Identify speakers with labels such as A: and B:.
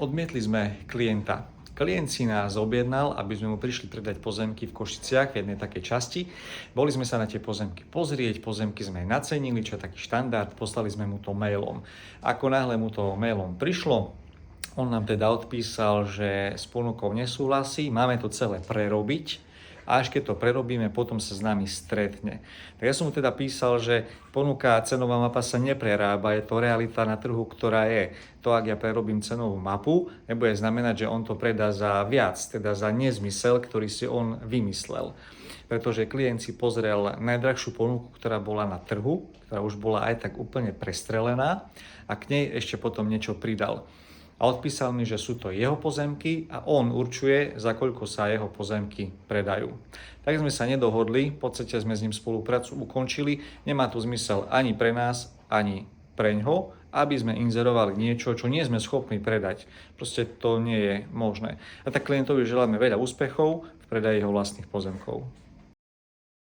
A: Odmietli sme klienta. Klient si nás objednal, aby sme mu prišli predať pozemky v Košiciach v jednej takej časti. Boli sme sa na tie pozemky pozrieť, pozemky sme nacenili, čo je taký štandard, poslali sme mu to mailom. Ako náhle mu to mailom prišlo, on nám teda odpísal, že s ponukou nesúhlasí, máme to celé prerobiť a až keď to prerobíme, potom sa s nami stretne. Tak ja som mu teda písal, že ponuka cenová mapa sa neprerába, je to realita na trhu, ktorá je. To, ak ja prerobím cenovú mapu, nebude znamenať, že on to predá za viac, teda za nezmysel, ktorý si on vymyslel. Pretože klient si pozrel najdrahšiu ponuku, ktorá bola na trhu, ktorá už bola aj tak úplne prestrelená a k nej ešte potom niečo pridal. A odpísal mi, že sú to jeho pozemky a on určuje, za koľko sa jeho pozemky predajú. Tak sme sa nedohodli, v podstate sme s ním spoluprácu ukončili, nemá to zmysel ani pre nás, ani preňho, aby sme inzerovali niečo, čo nie sme schopní predať. Proste to nie je možné. A tak klientovi želáme veľa úspechov v predaji jeho vlastných pozemkov.